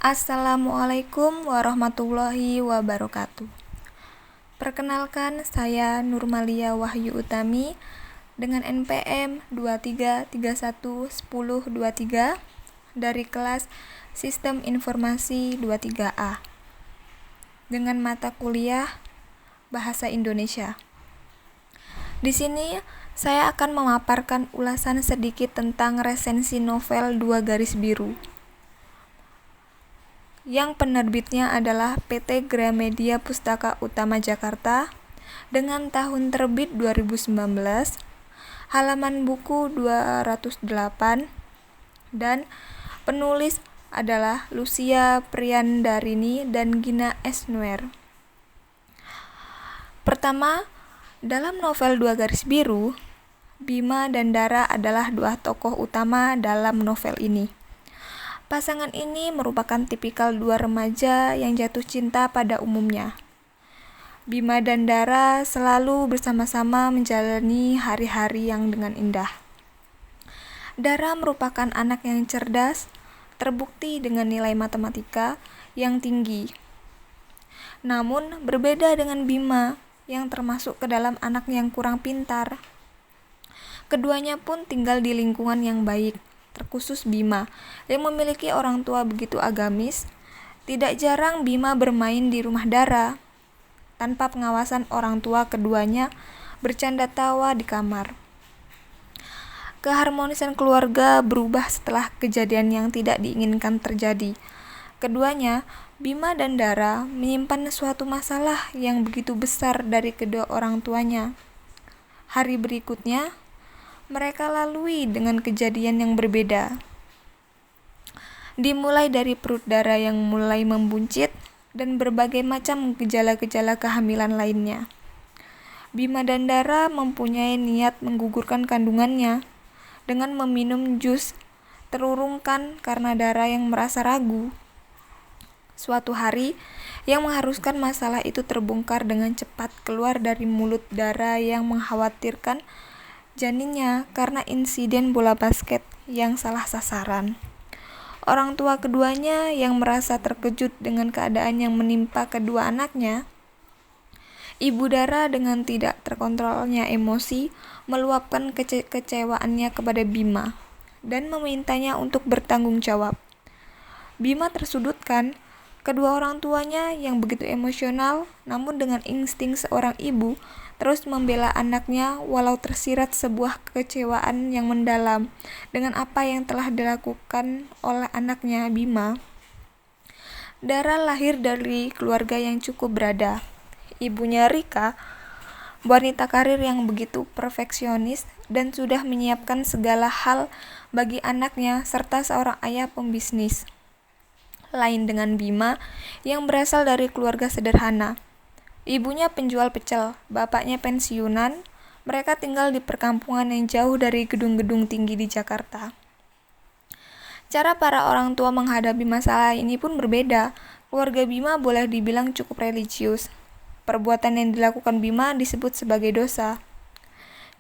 Assalamualaikum warahmatullahi wabarakatuh. Perkenalkan, saya Nurmalia Wahyu Utami dengan NPM 23311023 dari kelas Sistem Informasi 23A dengan mata kuliah Bahasa Indonesia. Di sini saya akan memaparkan ulasan sedikit tentang resensi novel Dua Garis Biru yang penerbitnya adalah PT Gramedia Pustaka Utama Jakarta dengan tahun terbit 2019, halaman buku 208, dan penulis adalah Lucia Priyandarini dan Gina Esnuer. Pertama, dalam novel Dua Garis Biru, Bima dan Dara adalah dua tokoh utama dalam novel ini. Pasangan ini merupakan tipikal dua remaja yang jatuh cinta pada umumnya. Bima dan Dara selalu bersama-sama menjalani hari-hari yang dengan indah. Dara merupakan anak yang cerdas, terbukti dengan nilai matematika yang tinggi. Namun berbeda dengan Bima yang termasuk ke dalam anak yang kurang pintar. Keduanya pun tinggal di lingkungan yang baik, terkhusus Bima yang memiliki orang tua begitu agamis. Tidak jarang Bima bermain di rumah Dara tanpa pengawasan orang tua. Keduanya bercanda tawa di kamar. Keharmonisan keluarga berubah setelah kejadian yang tidak diinginkan terjadi. Keduanya, Bima dan Dara, menyimpan suatu masalah yang begitu besar dari kedua orang tuanya. Hari berikutnya mereka lalui dengan kejadian yang berbeda. Dimulai dari perut Dara yang mulai membuncit dan berbagai macam gejala-gejala kehamilan lainnya. Bima dan Dara mempunyai niat menggugurkan kandungannya dengan meminum jus terurungkan karena Dara yang merasa ragu. Suatu hari yang mengharuskan masalah itu terbongkar dengan cepat keluar dari mulut Dara yang mengkhawatirkan janinnya karena insiden bola basket yang salah sasaran. Orang tua keduanya yang merasa terkejut dengan keadaan yang menimpa kedua anaknya. Ibu Dara dengan tidak terkontrolnya emosi meluapkan kecewaannya kepada Bima dan memintanya untuk bertanggung jawab. Bima tersudutkan. Kedua orang tuanya yang begitu emosional, namun dengan insting seorang ibu, terus membela anaknya walau tersirat sebuah kekecewaan yang mendalam dengan apa yang telah dilakukan oleh anaknya Bima. Dara lahir dari keluarga yang cukup berada. Ibunya Rika, wanita karir yang begitu perfeksionis dan sudah menyiapkan segala hal bagi anaknya serta seorang ayah pembisnis. Lain dengan Bima yang berasal dari keluarga sederhana. Ibunya penjual pecel, bapaknya pensiunan. Mereka tinggal di perkampungan yang jauh dari gedung-gedung tinggi di Jakarta. Cara para orang tua menghadapi masalah ini pun berbeda. Keluarga Bima boleh dibilang cukup religius. Perbuatan yang dilakukan Bima disebut sebagai dosa.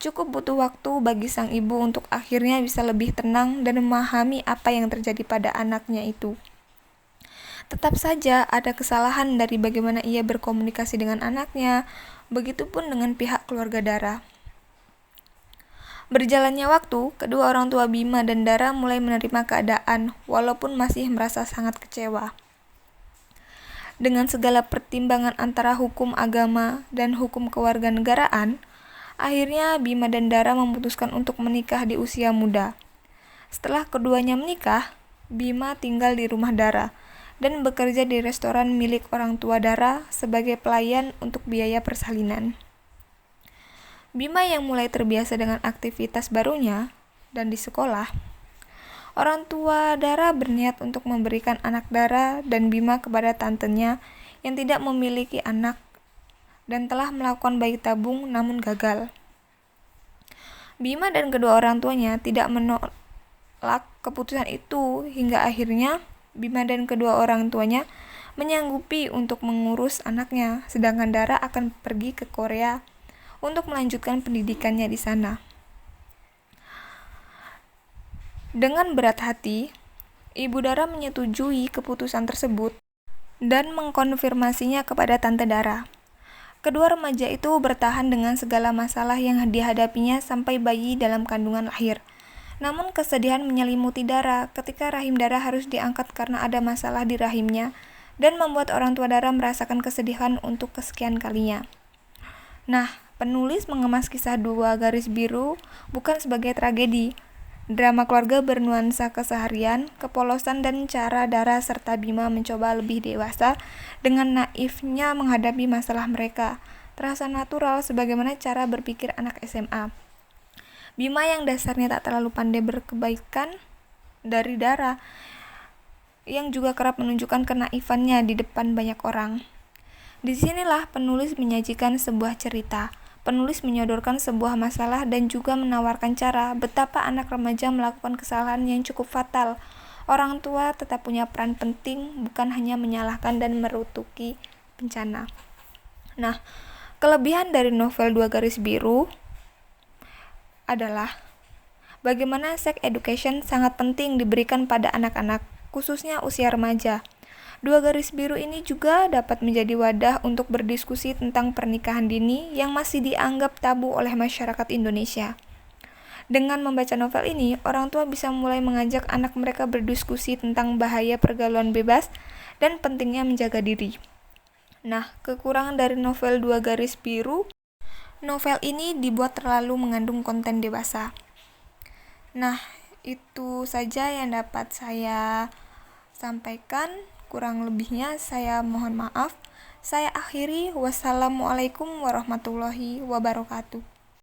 Cukup butuh waktu bagi sang ibu untuk akhirnya bisa lebih tenang dan memahami apa yang terjadi pada anaknya itu. Tetap saja ada kesalahan dari bagaimana ia berkomunikasi dengan anaknya, begitupun dengan pihak keluarga Dara. Berjalannya waktu, kedua orang tua Bima dan Dara mulai menerima keadaan, walaupun masih merasa sangat kecewa. Dengan segala pertimbangan antara hukum agama dan hukum kewarganegaraan, akhirnya Bima dan Dara memutuskan untuk menikah di usia muda. Setelah keduanya menikah, Bima tinggal di rumah Dara dan bekerja di restoran milik orang tua Dara sebagai pelayan untuk biaya persalinan. Bima yang mulai terbiasa dengan aktivitas barunya dan di sekolah, orang tua Dara berniat untuk memberikan anak Dara dan Bima kepada tantenya yang tidak memiliki anak dan telah melakukan bayi tabung namun gagal. Bima dan kedua orang tuanya tidak menolak keputusan itu hingga akhirnya Bima dan kedua orang tuanya menyanggupi untuk mengurus anaknya, sedangkan Dara akan pergi ke Korea untuk melanjutkan pendidikannya di sana. Dengan berat hati, Ibu Dara menyetujui keputusan tersebut dan mengkonfirmasinya kepada Tante Dara. Kedua remaja itu bertahan dengan segala masalah yang dihadapinya sampai bayi dalam kandungan lahir. Namun kesedihan menyelimuti Dara ketika rahim Dara harus diangkat karena ada masalah di rahimnya dan membuat orang tua Dara merasakan kesedihan untuk kesekian kalinya. Nah, penulis mengemas kisah Dua Garis Biru bukan sebagai tragedi. Drama keluarga bernuansa keseharian, kepolosan, dan cara Dara serta Bima mencoba lebih dewasa dengan naifnya menghadapi masalah mereka. Terasa natural sebagaimana cara berpikir anak SMA. Bima yang dasarnya tak terlalu pandai berkebaikan dari Dara, yang juga kerap menunjukkan kenaifannya di depan banyak orang. Disinilah penulis menyajikan sebuah cerita. Penulis menyodorkan sebuah masalah dan juga menawarkan cara betapa anak remaja melakukan kesalahan yang cukup fatal. Orang tua tetap punya peran penting, bukan hanya menyalahkan dan merutuki bencana. Nah, kelebihan dari novel Dua Garis Biru adalah bagaimana sex education sangat penting diberikan pada anak-anak, khususnya usia remaja. Dua Garis Biru ini juga dapat menjadi wadah untuk berdiskusi tentang pernikahan dini yang masih dianggap tabu oleh masyarakat Indonesia. Dengan membaca novel ini, orang tua bisa mulai mengajak anak mereka berdiskusi tentang bahaya pergaulan bebas dan pentingnya menjaga diri. Nah, kekurangan dari novel Dua Garis Biru, novel ini dibuat terlalu mengandung konten dewasa. Nah, itu saja yang dapat saya sampaikan. Kurang lebihnya saya mohon maaf. Saya akhiri. Wassalamualaikum warahmatullahi wabarakatuh.